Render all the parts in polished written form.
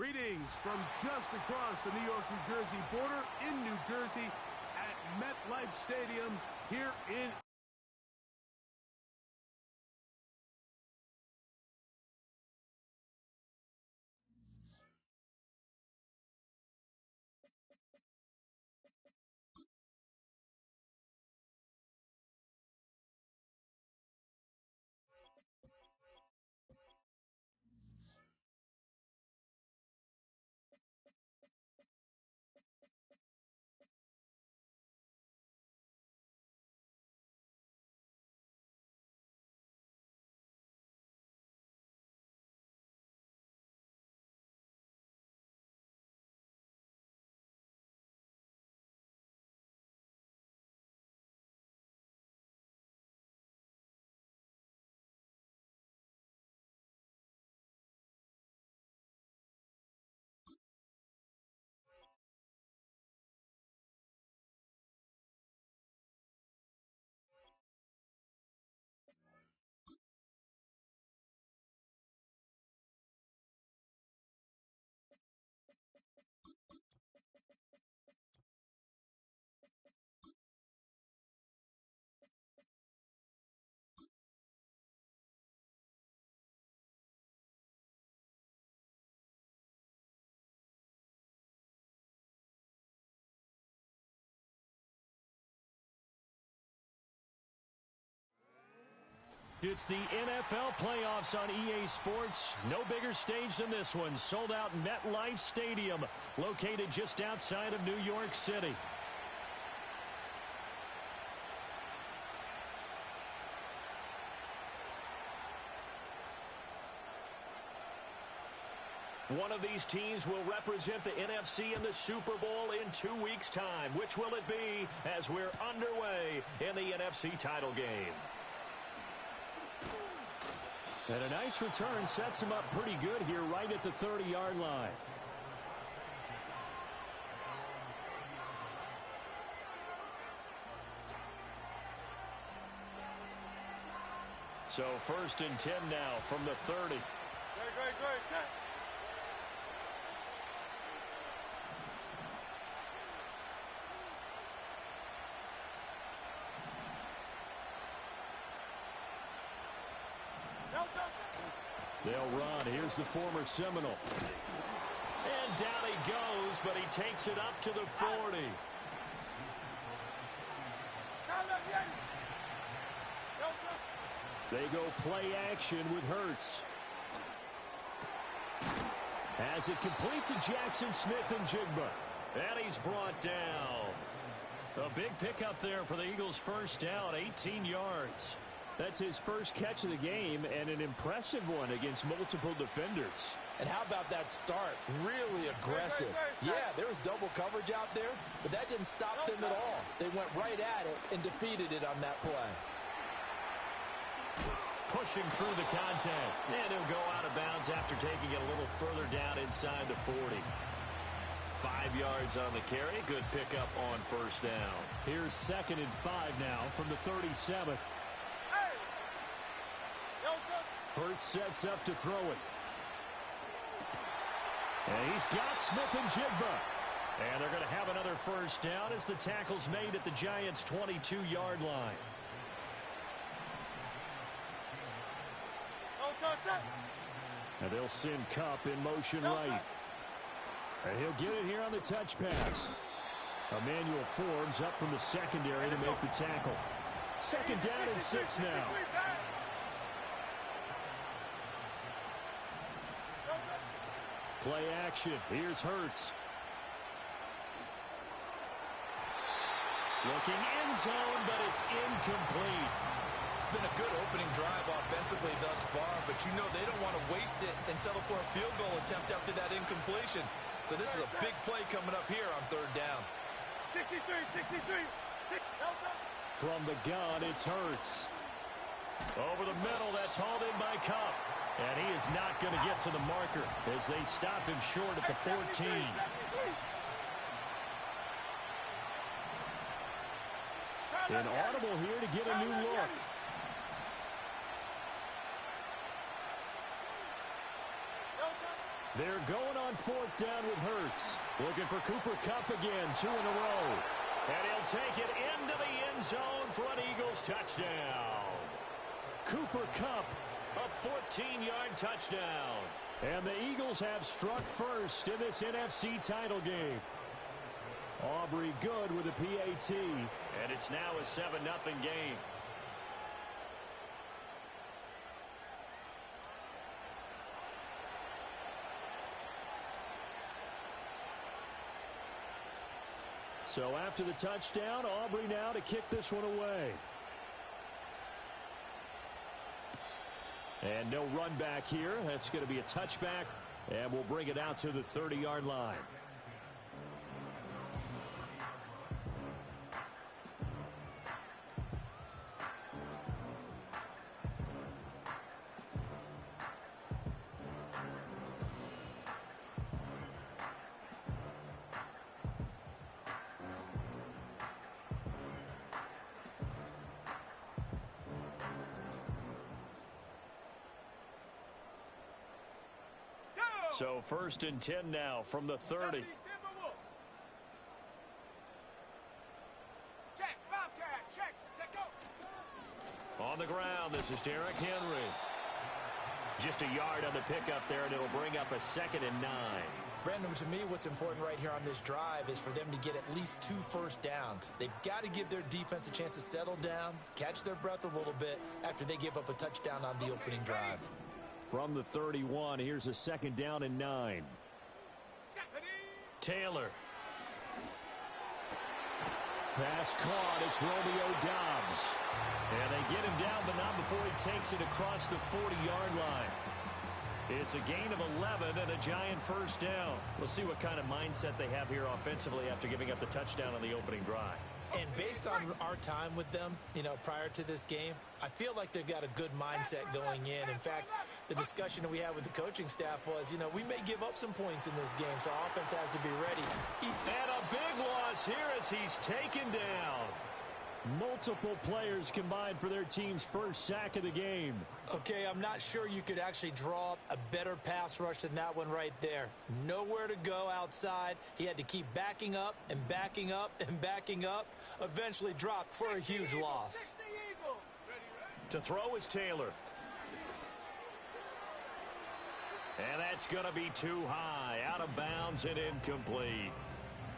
Greetings from just across the New York-New Jersey border in New Jersey at MetLife Stadium here in It's the NFL playoffs on EA Sports. No bigger stage than this one. Sold out MetLife Stadium, located just outside of New York City. One of these teams will represent the NFC in the Super Bowl in 2 weeks' time. Which will it be as we're underway in the NFC title game? And a nice return sets him up pretty good here right at the 30-yard line. So 1st and 10 now from the 30. Great. They'll run. Here's the former Seminole. And down he goes, but he takes it up to the 40. They go play action with Hurts. As it complete to Jackson Smith and Jigba. And he's brought down. A big pickup there for the Eagles' first down, 18 yards. That's his first catch of the game and an impressive one against multiple defenders. And how about that start? Really aggressive. Yeah, there was double coverage out there, but that didn't stop them at all. They went right at it and defeated it on that play. Pushing through the contact. And he'll go out of bounds after taking it a little further down inside the 40. 5 yards on the carry. Good pickup on first down. Here's 2nd and 5 now from the 37. Hurts sets up to throw it. And he's got Smith and Jigba. And they're going to have another first down as the tackle's made at the Giants' 22-yard line. And they'll send Kupp in motion right. And he'll get it here on the touch pass. Emmanuel Forbes up from the secondary to make the tackle. 2nd down and 6 now. Play action. Here's Hurts. Looking end zone, but it's incomplete. It's been a good opening drive offensively thus far, but you know they don't want to waste it and settle for a field goal attempt after that incompletion. So this is a big play coming up here on 3rd down. 63. From the gun, it's Hurts. Over the middle, that's hauled in by Kupp. And he is not going to get to the marker as they stop him short at the 14. An audible here to get a new look. They're going on fourth down with Hurts. Looking for Cooper Kupp again, 2 in a row. And he'll take it into the end zone for an Eagles touchdown. Cooper Kupp, a 14-yard touchdown. And the Eagles have struck first in this NFC title game. Aubrey good with a PAT. And it's now a 7-0 game. So after the touchdown, Aubrey now to kick this one away. And no run back here. That's going to be a touchback, and we'll bring it out to the 30-yard line. So 1st and 10 now from the 30. On the ground, this is Derrick Henry. Just a yard on the pickup there, and it'll bring up a 2nd and 9. Brandon, to me, what's important right here on this drive is for them to get at least 2 first downs. They've got to give their defense a chance to settle down, catch their breath a little bit after they give up a touchdown on the opening drive. From the 31, here's a 2nd down and 9. Taylor. Pass caught. It's Romeo Doubs. And they get him down, but not before he takes it across the 40-yard line. It's a gain of 11 and a giant first down. We'll see what kind of mindset they have here offensively after giving up the touchdown on the opening drive. And based on our time with them, prior to this game, I feel like they've got a good mindset going in. In fact, the discussion that we had with the coaching staff was, we may give up some points in this game, so our offense has to be ready. And a big loss here as he's taken down. Multiple players combined for their team's first sack of the game. Okay, I'm not sure you could actually draw up a better pass rush than that one right there. Nowhere to go outside. He had to keep backing up and backing up and backing up. Eventually dropped for a huge loss. To throw is Taylor. And that's going to be too high. Out of bounds and incomplete.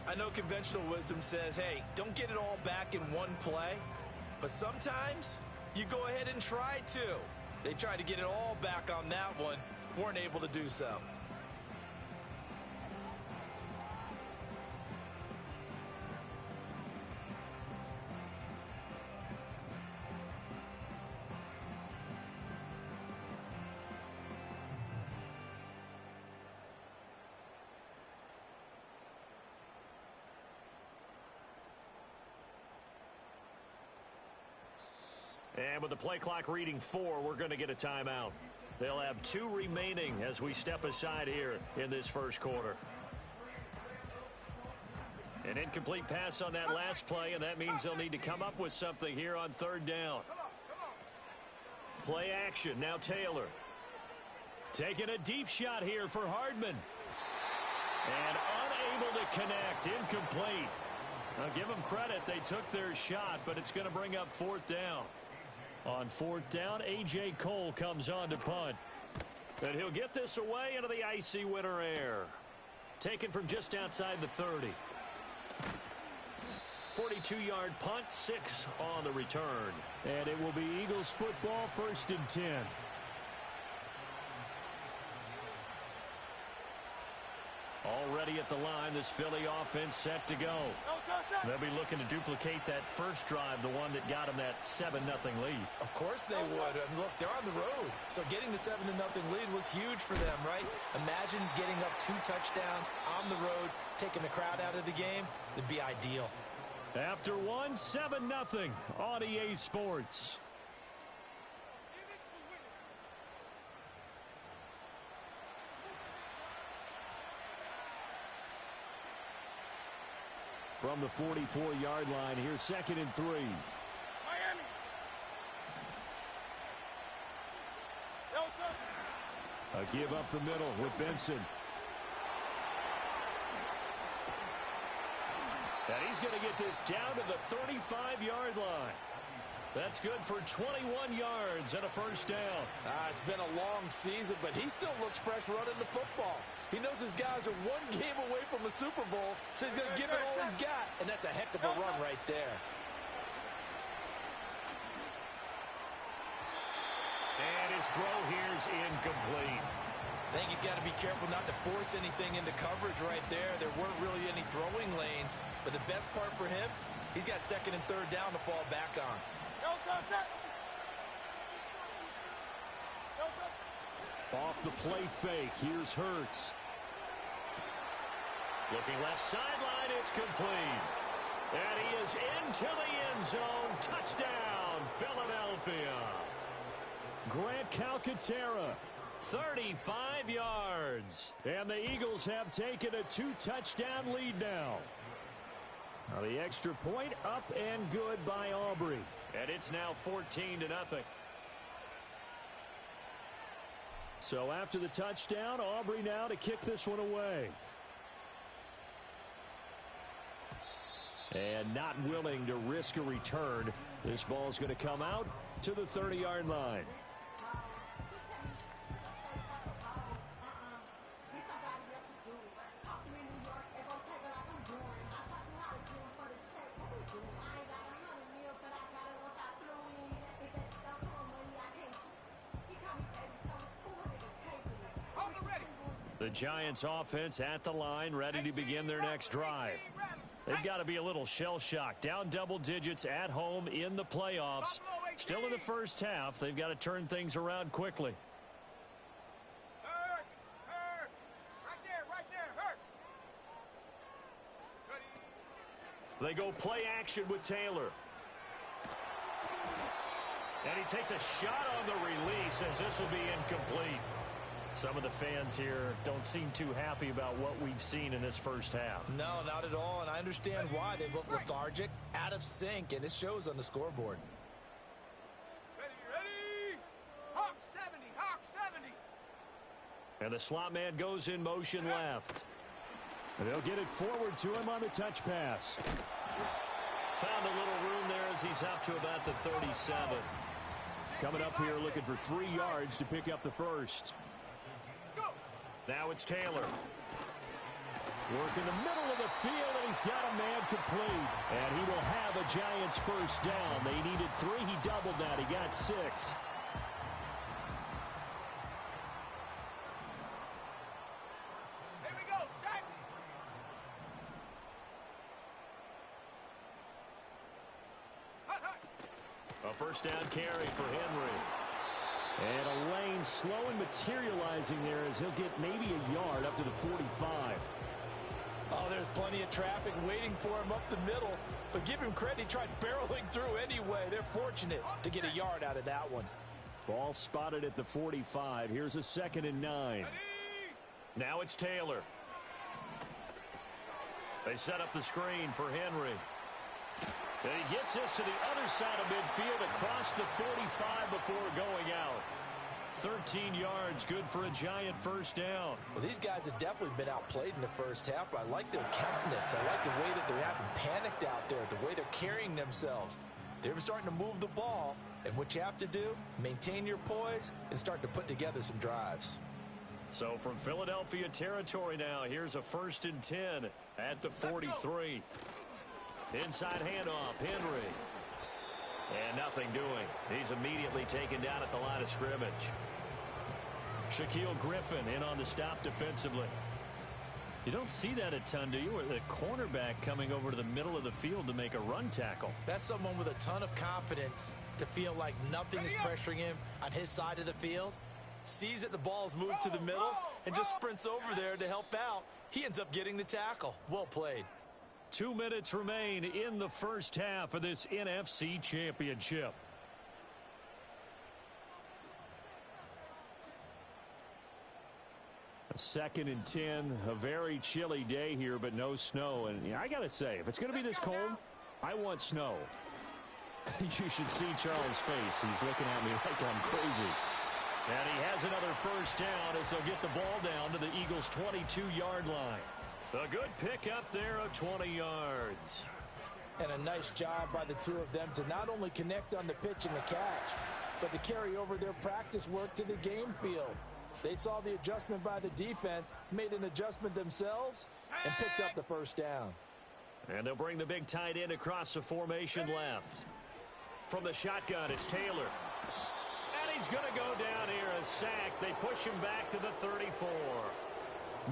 I know conventional wisdom says, hey, don't get it all back in one play. But sometimes you go ahead and try to. They tried to get it all back on that one. Weren't able to do so. And with the play clock reading 4, we're going to get a timeout. They'll have 2 remaining as we step aside here in this first quarter. An incomplete pass on that last play, and that means they'll need to come up with something here on 3rd down. Play action. Now Taylor. Taking a deep shot here for Hardman. And unable to connect. Incomplete. Now give them credit. They took their shot, but it's going to bring up 4th down. On 4th down, A.J. Cole comes on to punt. And he'll get this away into the icy winter air. Taken from just outside the 30. 42-yard punt, 6 on the return. And it will be Eagles football, 1st and 10. Already at the line, this Philly offense set to go. They'll be looking to duplicate that first drive, the one that got them that 7-0 lead. Of course they would. And look, they're on the road. So getting the 7-0 lead was huge for them, right? Imagine getting up 2 touchdowns on the road, taking the crowd out of the game. It'd be ideal. After 1, 7-0 on EA Sports. From the 44-yard line, here's 2nd and 3. Miami. A give up the middle with Benson. And he's going to get this down to the 35-yard line. That's good for 21 yards and a first down. It's been a long season, but he still looks fresh running the football. He knows his guys are one game away from a Super Bowl, so he's going to give it all he's got, and that's a heck of a run right there. And his throw here's incomplete. I think he's got to be careful not to force anything into coverage right there. There weren't really any throwing lanes, but the best part for him, he's got second and third down to fall back on. Off the play fake, here's Hurts. Looking left sideline, it's complete. And he is into the end zone. Touchdown, Philadelphia. Grant Calcaterra, 35 yards. And the Eagles have taken a 2-touchdown lead now. Now the extra point up and good by Aubrey. And it's now 14-0. So after the touchdown, Aubrey now to kick this one away. And not willing to risk a return. This ball's going to come out to the 30-yard line. The Giants offense at the line, ready to begin their next drive. They've got to be a little shell-shocked. Down double digits at home in the playoffs. Still in the first half. They've got to turn things around quickly. They go play action with Taylor. And he takes a shot on the release as this will be incomplete. Some of the fans here don't seem too happy about what we've seen in this first half. No, not at all, and I understand why. They look lethargic, out of sync, and it shows on the scoreboard. Ready? Hawk 70, Hawk 70. And the slot man goes in motion left. And they'll get it forward to him on the touch pass. Found a little room there as he's up to about the 37. Coming up here looking for 3 yards to pick up the first. Now it's Taylor. Work in the middle of the field, and he's got a man complete. And he will have a Giants first down. They needed 3. He doubled that. He got 6. Here we go, set. A first down carry for Henry. And a lane slow and materializing there as he'll get maybe a yard up to the 45. Oh, there's plenty of traffic waiting for him up the middle. But give him credit, he tried barreling through anyway. They're fortunate to get a yard out of that one. Ball spotted at the 45. Here's a 2nd and 9. Now it's Taylor. They set up the screen for Henry. And he gets this to the other side of midfield across the 45 before going out. 13 yards, good for a Giant first down. Well, these guys have definitely been outplayed in the first half, but I like their countenance. I like the way that they're having panicked out there, the way they're carrying themselves. They're starting to move the ball, and what you have to do, maintain your poise and start to put together some drives. So from Philadelphia territory now, here's a 1st and 10 at the 43. Inside handoff, Henry. And nothing doing. He's immediately taken down at the line of scrimmage. Shaquille Griffin in on the stop defensively. You don't see that a ton, do you? Or the cornerback coming over to the middle of the field to make a run tackle. That's someone with a ton of confidence to feel like nothing is pressuring him on his side of the field. Sees that the ball's moved to the middle and just sprints over there to help out. He ends up getting the tackle. Well played. 2 minutes remain in the first half of this NFC Championship. A 2nd and 10, a very chilly day here, but no snow. And I got to say, if it's going to be this cold, I want snow. You should see Charles' face. He's looking at me like I'm crazy. And he has another first down as they'll get the ball down to the Eagles' 22-yard line. A good pickup there of 20 yards. And a nice job by the two of them to not only connect on the pitch and the catch, but to carry over their practice work to the game field. They saw the adjustment by the defense, made an adjustment themselves, and picked up the first down. And they'll bring the big tight end across the formation left. From the shotgun, it's Taylor. And he's going to go down here, a sack. They push him back to the 34.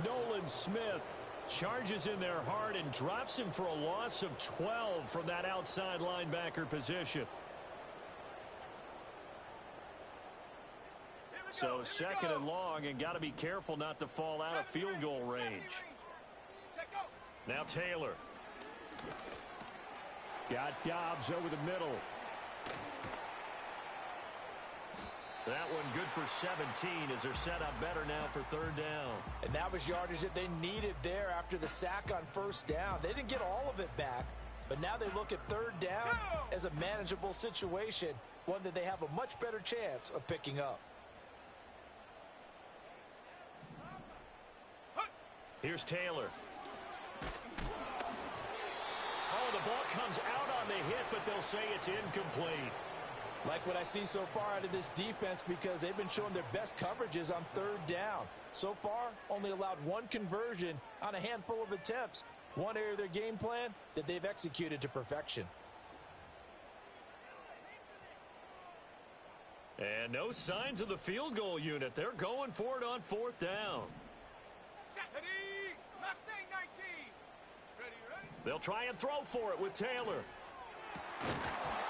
Nolan Smith charges in there hard and drops him for a loss of 12 from that outside linebacker position. So second and long, and got to be careful not to fall out of field goal range. Now Taylor. Got Dobbs over the middle. That one good for 17 as they're set up better now for third down. And that was yardage that they needed there after the sack on first down. They didn't get all of it back, but now they look at third down as a manageable situation, one that they have a much better chance of picking up. Here's Taylor. Oh, the ball comes out on the hit, but they'll say it's incomplete. Like what I see so far out of this defense, because they've been showing their best coverages on third down. So far, only allowed one conversion on a handful of attempts. One area of their game plan that they've executed to perfection. And no signs of the field goal unit. They're going for it on fourth down. They'll try and throw for it with Taylor.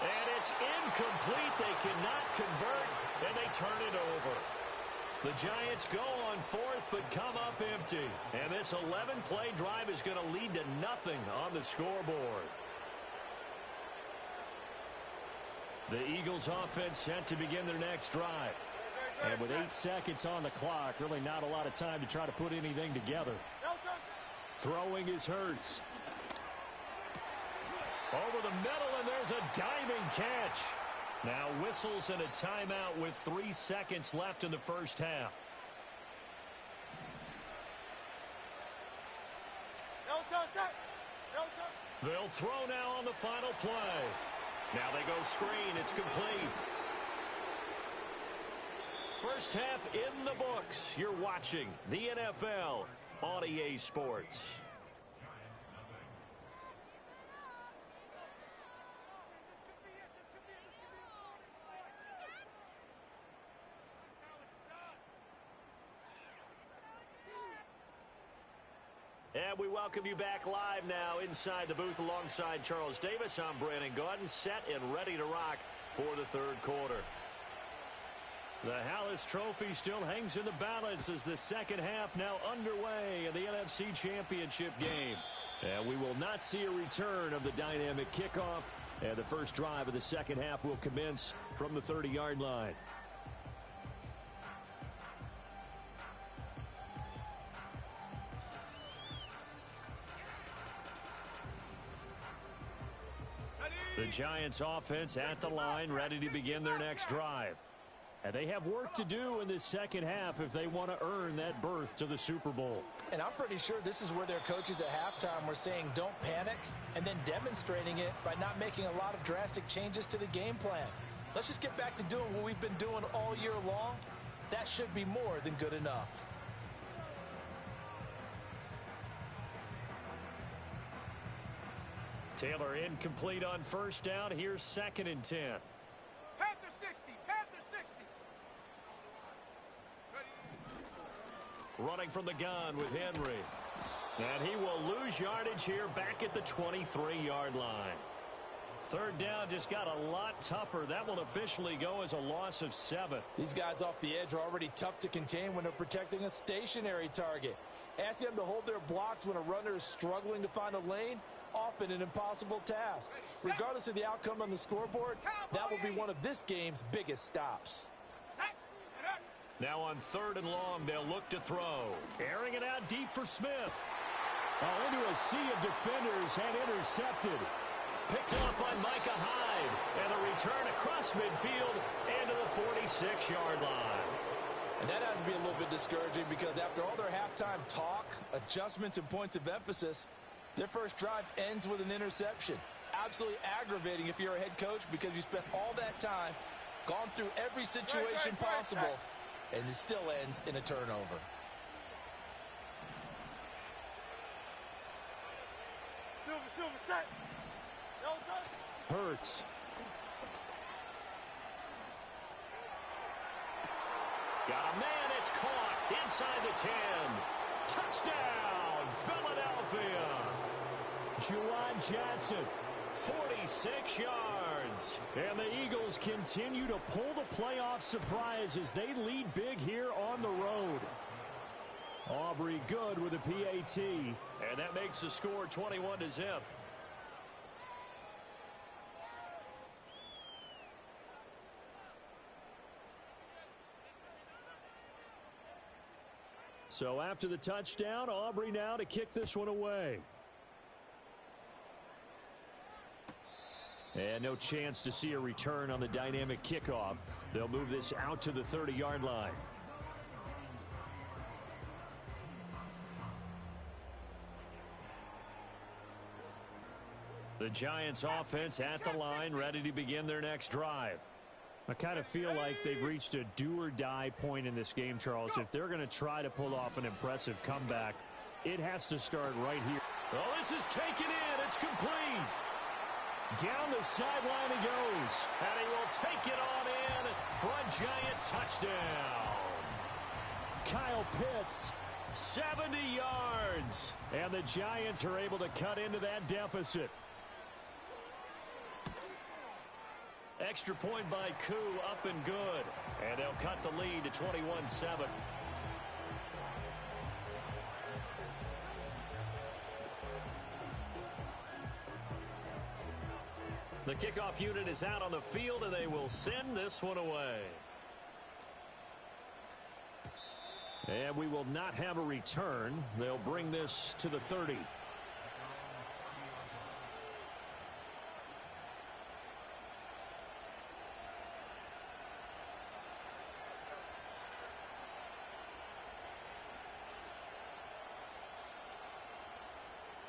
And it's incomplete. They cannot convert, and they turn it over. The Giants go on fourth, but come up empty. And this 11-play drive is going to lead to nothing on the scoreboard. The Eagles offense set to begin their next drive. And with 8 seconds on the clock, really not a lot of time to try to put anything together. Throwing is Hurts. Over the middle, and there's a diving catch. Now whistles and a timeout with 3 seconds left in the first half. They'll throw now on the final play. Now they go screen. It's complete. First half in the books. You're watching the NFL on EA Sports. And we welcome you back live now inside the booth alongside Charles Davis. I'm Brandon Gaudin, set and ready to rock for the third quarter. The Hallis Trophy still hangs in the balance as the second half now underway in the NFC Championship game. And we will not see a return of the dynamic kickoff. And the first drive of the second half will commence from the 30-yard line. The Giants offense at the line, ready to begin their next drive. And they have work to do in this second half if they want to earn that berth to the Super Bowl. And I'm pretty sure this is where their coaches at halftime were saying don't panic, and then demonstrating it by not making a lot of drastic changes to the game plan. Let's just get back to doing what we've been doing all year long. That should be more than good enough. Taylor incomplete on first down. Here's second and 10. Panther 60. Panther 60. Running from the gun with Henry. And he will lose yardage here back at the 23-yard line. Third down just got a lot tougher. That will officially go as a loss of 7. These guys off the edge are already tough to contain when they're protecting a stationary target. Asking them to hold their blocks when a runner is struggling to find a lane, often an impossible task. Regardless of the outcome on the scoreboard, that will be one of this game's biggest stops. Now on third and long, they'll look to throw. Airing it out deep for Smith. Oh, into a sea of defenders and intercepted. Picked up by Micah Hyde. And a return across midfield and to the 46-yard line. And that has to be a little bit discouraging because after all their halftime talk, adjustments, and points of emphasis, their first drive ends with an interception. Absolutely aggravating if you're a head coach because you spent all that time, gone through every situation possible, and it still ends in a turnover. Hurts. Got a man, it's caught inside the 10. Touchdown, Philadelphia. Juwan Johnson, 46 yards. And the Eagles continue to pull the playoff surprise as they lead big here on the road. Aubrey good with a PAT. And that makes the score 21-0. So after the touchdown, Aubrey now to kick this one away. And no chance to see a return on the dynamic kickoff. They'll move this out to the 30-yard line. The Giants offense at the line, ready to begin their next drive. I kind of feel like they've reached a do-or-die point in this game, Charles. If they're going to try to pull off an impressive comeback, it has to start right here. Oh, this is taken in. It's complete. Down the sideline he goes. And he will take it on in for a Giant touchdown. Kyle Pitts, 70 yards. And the Giants are able to cut into that deficit. Extra point by Koo, up and good. And they'll cut the lead to 21-7. The kickoff unit is out on the field, and they will send this one away. And we will not have a return. They'll bring this to the 30.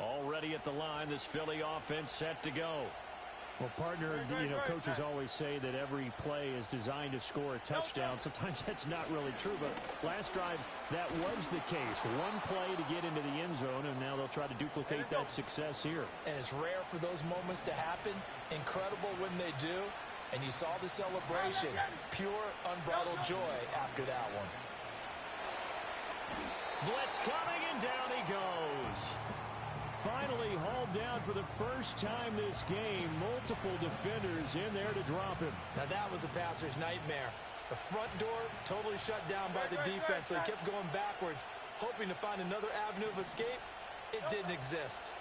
Already at the line, this Philly offense set to go. Well, partner, coaches always say that every play is designed to score a touchdown. Sometimes that's not really true, but last drive, that was the case. One play to get into the end zone, and now they'll try to duplicate that success here. And it's rare for those moments to happen. Incredible when they do. And you saw the celebration. Pure, unbridled joy after that one. Blitz coming, and down he goes. Finally hauled down for the first time this game. Multiple defenders in there to drop him. Now that was a passer's nightmare. The front door totally shut down by the defense, so he kept going backwards, hoping to find another avenue of escape. It didn't exist.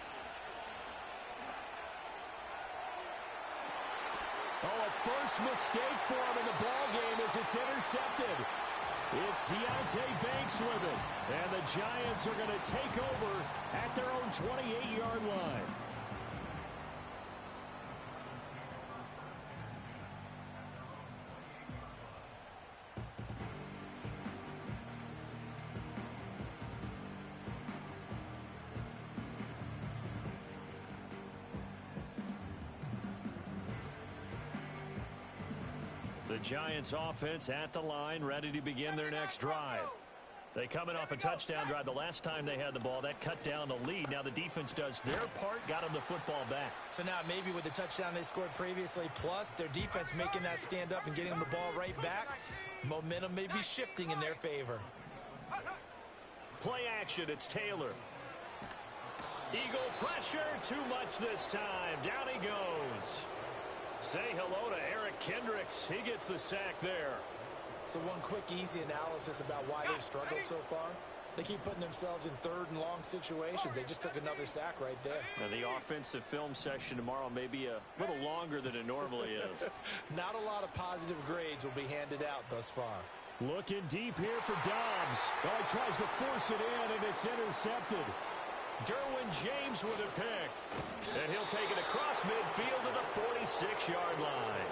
Oh, a first mistake for him in the ball game as it's intercepted. It's Deontay Banks with it. And the Giants are going to take over at their own 28-yard line. The Giants offense at the line, ready to begin their next drive. They coming off a touchdown drive. The last time they had the ball, that cut down the lead. Now the defense does their part, got them the football back. So now maybe with the touchdown they scored previously, plus their defense making that stand up and getting them the ball right back, momentum may be shifting in their favor. Play action, it's Taylor. Eagle pressure, too much this time. Down he goes. Say hello to Eric Kendricks. He gets the sack there. So one quick, easy analysis about why they've struggled so far. They keep putting themselves in third and long situations. They just took another sack right there. And the offensive film session tomorrow may be a little longer than it normally is. Not a lot of positive grades will be handed out thus far. Looking deep here for Dobbs. Oh, he tries to force it in, and it's intercepted. Derwin James with a pick. And he'll take it across midfield to the 46-yard line.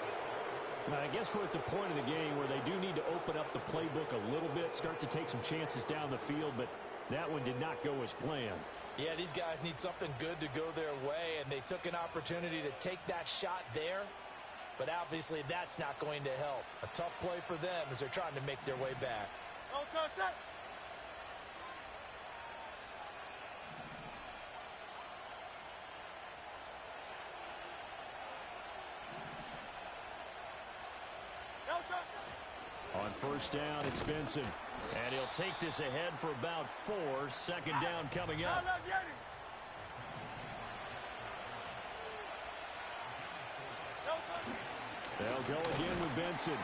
I guess we're at the point of the game where they do need to open up the playbook a little bit, start to take some chances down the field, but that one did not go as planned. Yeah, these guys need something good to go their way, and they took an opportunity to take that shot there, but obviously that's not going to help. A tough play for them as they're trying to make their way back. On first down, it's Benson. And he'll take this ahead for about 4. Second down coming up. They'll go again with Benson.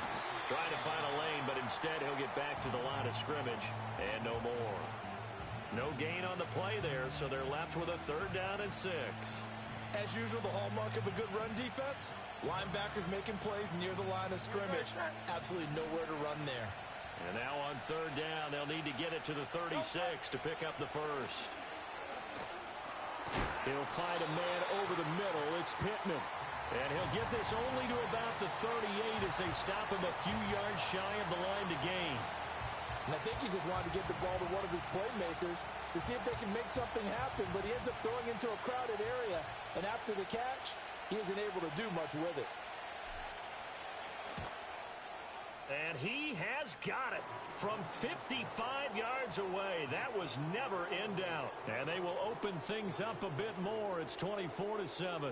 Trying to find a lane, but instead he'll get back to the line of scrimmage. And no more. No gain on the play there, so they're left with a 3rd down and 6. As usual, the hallmark of a good run defense, linebackers making plays near the line of scrimmage. Absolutely nowhere to run there. And now on 3rd down, they'll need to get it to the 36 to pick up the first. He'll find a man over the middle. It's Pittman. And he'll get this only to about the 38 as they stop him a few yards shy of the line to gain. And I think he just wanted to get the ball to one of his playmakers to see if they can make something happen, but he ends up throwing into a crowded area. And after the catch, he isn't able to do much with it. And he has got it from 55 yards away. That was never in doubt. And they will open things up a bit more. It's 24-7.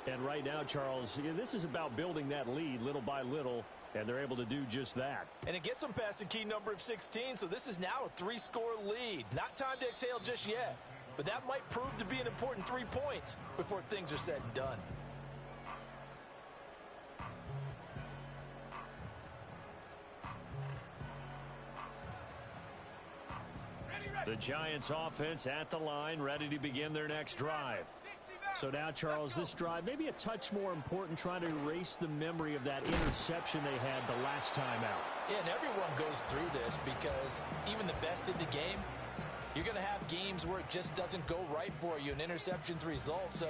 And right now, Charles, this is about building that lead little by little, and they're able to do just that. And it gets them past the key number of 16, so this is now a 3-score lead. Not time to exhale just yet, but that might prove to be an important 3 points before things are said and done. The Giants offense at the line, ready to begin their next drive. So now, Charles, this drive maybe a touch more important, trying to erase the memory of that interception they had the last time out. Yeah, and everyone goes through this because even the best in the game, you're going to have games where it just doesn't go right for you, and interceptions result. So,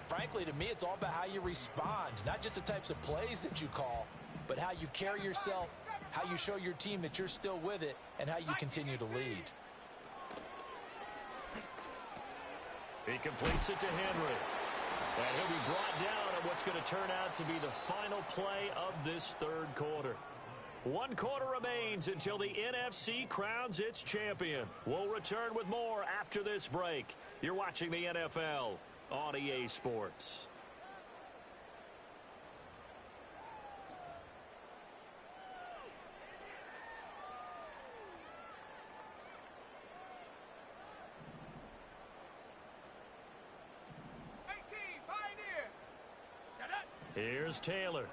frankly, to me, it's all about how you respond, not just the types of plays that you call, but how you carry yourself, how you show your team that you're still with it, and how you continue to lead. He completes it to Henry. And he'll be brought down on what's going to turn out to be the final play of this 3rd quarter. 1 quarter remains until the NFC crowns its champion. We'll return with more after this break. You're watching the NFL on EA Sports. Here's Taylor.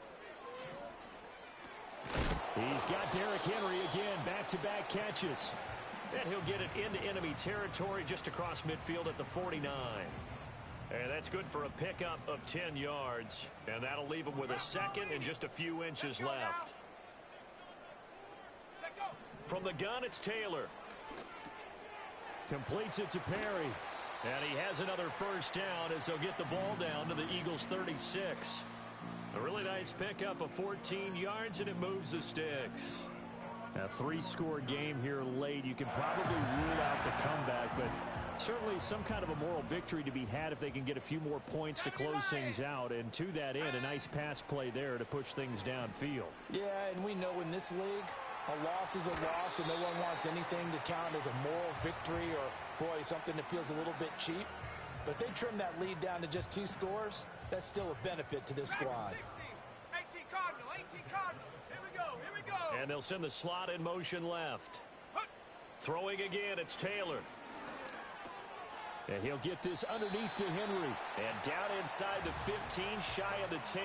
He's got Derrick Henry again, back-to-back catches. And he'll get it into enemy territory just across midfield at the 49. And that's good for a pickup of 10 yards. And that'll leave him with a 2nd and just a few inches left. From the gun, it's Taylor. Completes it to Perry. And he has another first down as they'll get the ball down to the Eagles' 36. A really nice pickup of 14 yards, and it moves the sticks. A 3-score game here late. You can probably rule out the comeback, but certainly some kind of a moral victory to be had if they can get a few more points to close things out. And to that end, a nice pass play there to push things downfield. Yeah, and we know in this league, a loss is a loss, and no one wants anything to count as a moral victory or, boy, something that feels a little bit cheap. But if they trim that lead down to just 2 scores, that's still a benefit to this squad. 18 Cardinal, 18 Cardinal. Here we go, here we go. And they'll send the slot in motion left. Throwing again, it's Taylor. And he'll get this underneath to Henry. And down inside the 15, shy of the 10.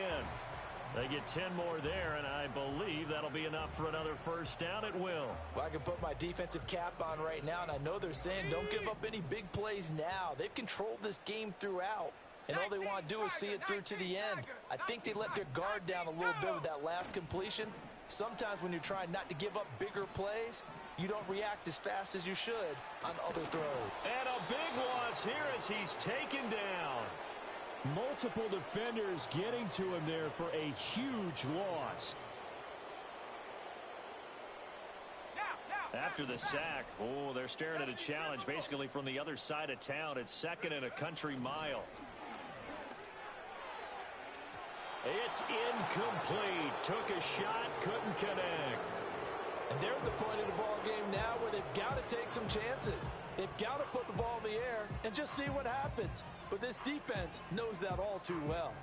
They get 10 more there, and I believe that'll be enough for another first down. It will. Well, I can put my defensive cap on right now, and I know they're saying don't give up any big plays now. They've controlled this game throughout, and all they want to do is see it through to the end. I think they let their guard down a little bit with that last completion. Sometimes when you're trying not to give up bigger plays, you don't react as fast as you should on other throws. And a big loss here as he's taken down. Multiple defenders getting to him there for a huge loss. After the sack, oh, they're staring at a challenge basically from the other side of town. It's second and a country mile. It's incomplete. Took a shot, couldn't connect. And they're at the point of the ball game now where they've got to take some chances. They've got to put the ball in the air and just see what happens. But this defense knows that all too well.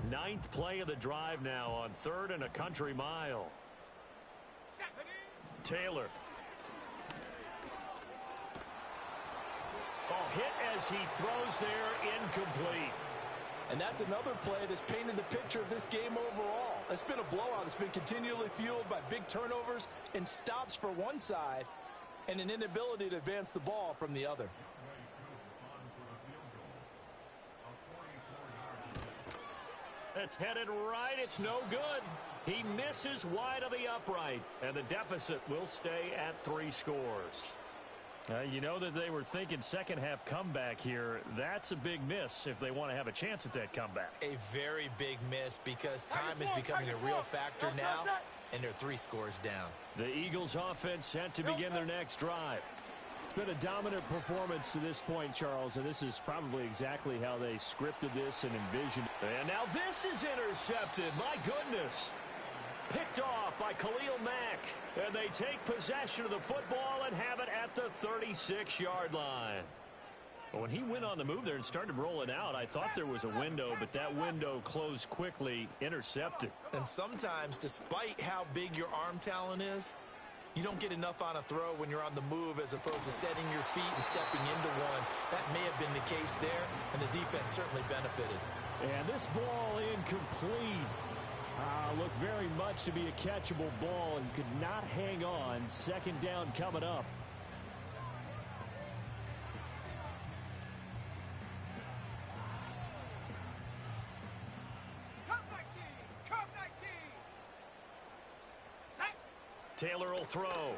Ninth play of the drive now on third and a country mile. Taylor. Oh, hit as he throws there, incomplete. And that's another play that's painted the picture of this game overall. It's been a blowout. It's been continually fueled by big turnovers and stops for one side and an inability to advance the ball from the other. It's headed right. It's no good. He misses wide of the upright, and the deficit will stay at 3 scores. You know that they were thinking second half comeback here. That's a big miss if they want to have a chance at that comeback. A very big miss because time is becoming a real factor now, and they're 3 scores down. The Eagles offense set to begin their next drive. It's been a dominant performance to this point, Charles, and this is probably exactly how they scripted this and envisioned. And now this is intercepted. My goodness. Picked off by Khalil Mack. And they take possession of the football and have it at the 36-yard line. When he went on the move there and started rolling out, I thought there was a window, but that window closed quickly, intercepted. And sometimes, despite how big your arm talent is, you don't get enough on a throw when you're on the move as opposed to setting your feet and stepping into one. That may have been the case there, and the defense certainly benefited. And this ball incomplete. Looked very much to be a catchable ball and could not hang on. Second down coming up. Taylor will throw.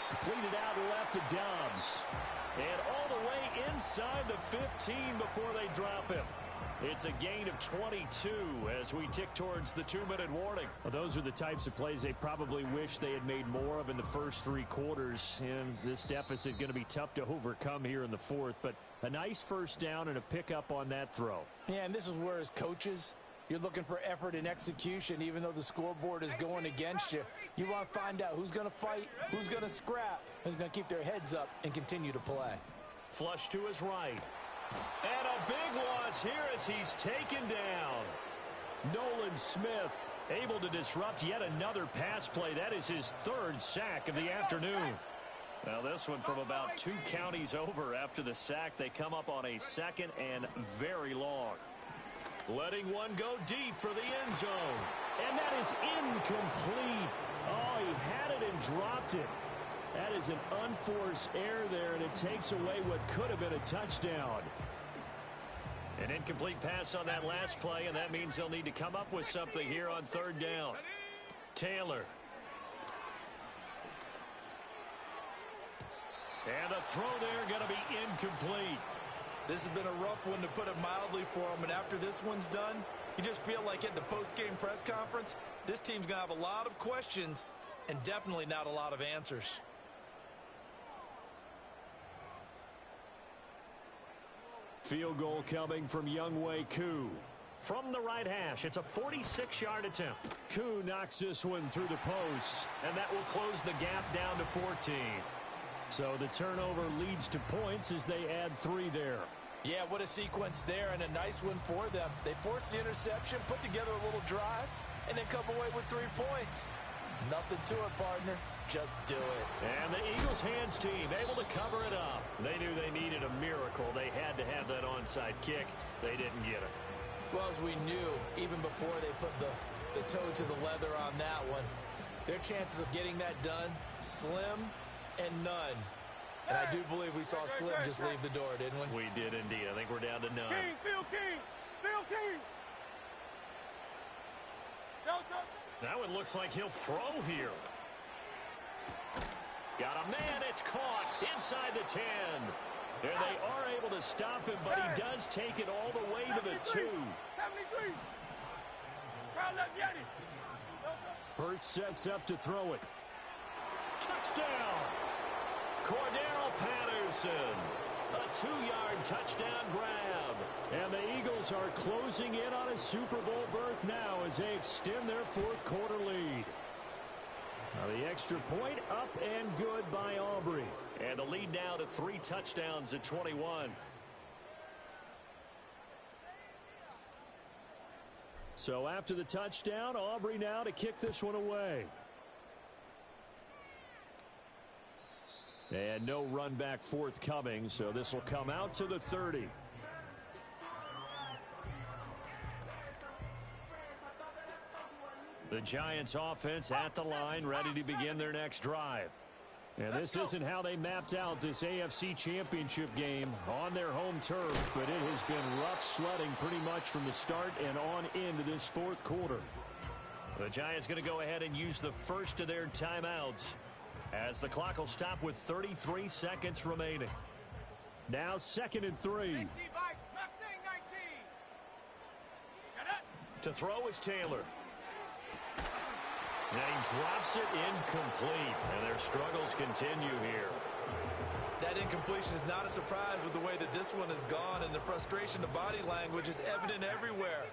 Completed out left to Dobbs. And all the way inside the 15 before they drop him. It's a gain of 22 as we tick towards the 2-minute warning. Well, those are the types of plays they probably wish they had made more of in the first 3 quarters. And this deficit going to be tough to overcome here in the 4th. But a nice first down and a pickup on that throw. Yeah, and this is where as coaches, you're looking for effort and execution. Even though the scoreboard is going against you, you want to find out who's going to fight, who's going to scrap, who's going to keep their heads up and continue to play. Flush to his right. And a big loss here as he's taken down. Nolan Smith able to disrupt yet another pass play. That is his 3rd sack of the afternoon. Now this one from about 2 counties over after the sack. They come up on a 2nd and very long. Letting one go deep for the end zone. And that is incomplete. Oh, he had it and dropped it. That is an unforced error there, and it takes away what could have been a touchdown. An incomplete pass on that last play, and that means they'll need to come up with something here on 3rd down. Taylor. And the throw there going to be incomplete. This has been a rough one, to put it mildly, for him. And after this one's done, you just feel like at the post-game press conference, this team's going to have a lot of questions and definitely not a lot of answers. Field goal coming from Younghoe Koo. From the right hash, it's a 46-yard attempt. Koo knocks this one through the post, and that will close the gap down to 14. So the turnover leads to points as they add 3 there. Yeah, what a sequence there, and a nice one for them. They forced the interception, put together a little drive, and then come away with 3 points. Nothing to it, partner. Just do it. And the Eagles hands team able to cover it up. They knew they needed a miracle. They had to have that onside kick. They didn't get it. Well, as we knew, even before they put the toe to the leather on that one, their chances of getting that done, slim and none. And I do believe we saw Slim just leave the door, didn't we? We did indeed. I think we're down to none. King, Phil King, Phil King. Now it looks like he'll throw here. Got a man, it's caught inside the 10. And they are able to stop him, but he does take it all the way to the 2. Hurts sets up to throw it. Touchdown! Cordero Patterson. A 2-yard touchdown grab. And the Eagles are closing in on a Super Bowl berth now as they extend their fourth quarter lead. Now the extra point up and good by Aubrey. And the lead now to 3 touchdowns at 21. So after the touchdown, Aubrey now to kick this one away. And no run back forthcoming, so this will come out to the 30. The Giants offense at the line, ready to begin their next drive. And this isn't how they mapped out this AFC Championship game on their home turf, but it has been rough sledding pretty much from the start and on into this fourth quarter. The Giants going to go ahead and use the first of their timeouts as the clock will stop with 33 seconds remaining. Now 2nd and 3. To throw is Taylor. And he drops it incomplete, and their struggles continue here. That incompletion is not a surprise with the way that this one has gone, and the frustration of body language is evident everywhere.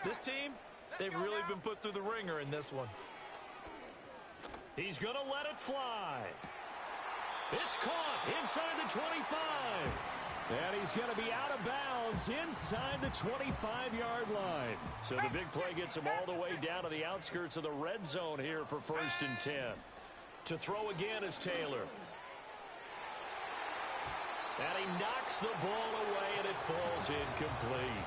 This team, they've really been put through the ringer in this one. He's going to let it fly. It's caught inside the 25. And he's going to be out of bounds inside the 25-yard line. So the big play gets him all the way down to the outskirts of the red zone here for 1st and 10. To throw again is Taylor. And he knocks the ball away, and it falls incomplete.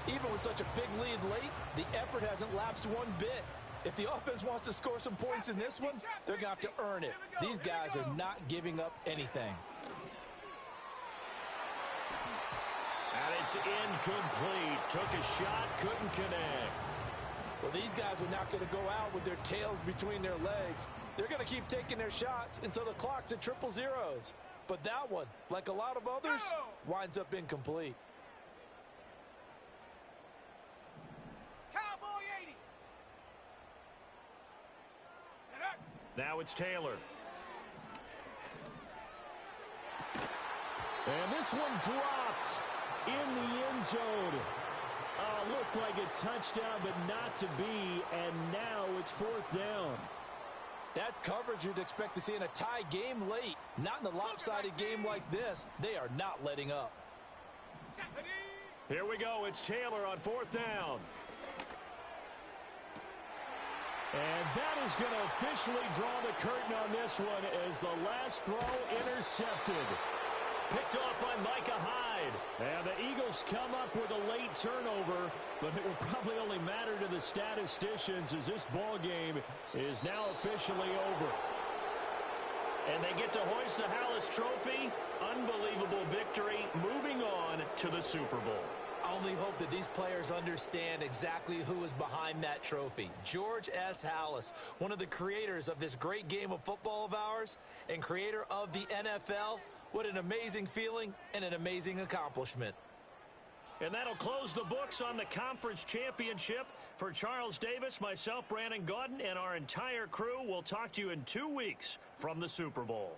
Even with such a big lead late, the effort hasn't lapsed one bit. If the offense wants to score some points in this one, they're going to have to earn it. These guys are not giving up anything. And it's incomplete. Took a shot, couldn't connect. Well, these guys are not going to go out with their tails between their legs. They're going to keep taking their shots until the clock's at 000. But that one, like a lot of others, winds up incomplete. Cowboy 80. Now it's Taylor. And this one dropped in the end zone. Looked like a touchdown, but not to be. And now it's 4th down. That's coverage you'd expect to see in a tie game late. Not in a lopsided game like this. They are not letting up. Here we go. It's Taylor on 4th down. And that is going to officially draw the curtain on this one as the last throw intercepted. Picked off by Micah Hyde. And the Eagles come up with a late turnover, but it will probably only matter to the statisticians as this ball game is now officially over. And they get to hoist the Hallis Trophy. Unbelievable victory, moving on to the Super Bowl. I only hope that these players understand exactly who is behind that trophy. George S. Hallis, one of the creators of this great game of football of ours and creator of the NFL. What an amazing feeling and an amazing accomplishment. And that'll close the books on the conference championship. For Charles Davis, myself, Brandon Gaudin, and our entire crew, we'll talk to you in 2 weeks from the Super Bowl.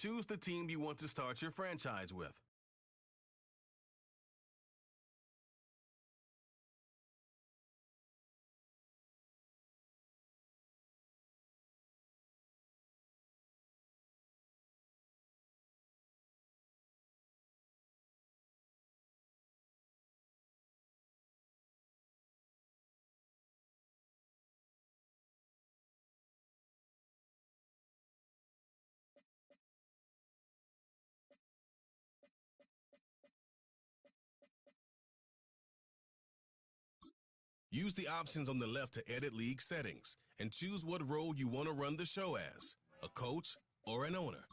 Choose the team you want to start your franchise with. Use the options on the left to edit league settings and choose what role you want to run the show as, a coach or an owner.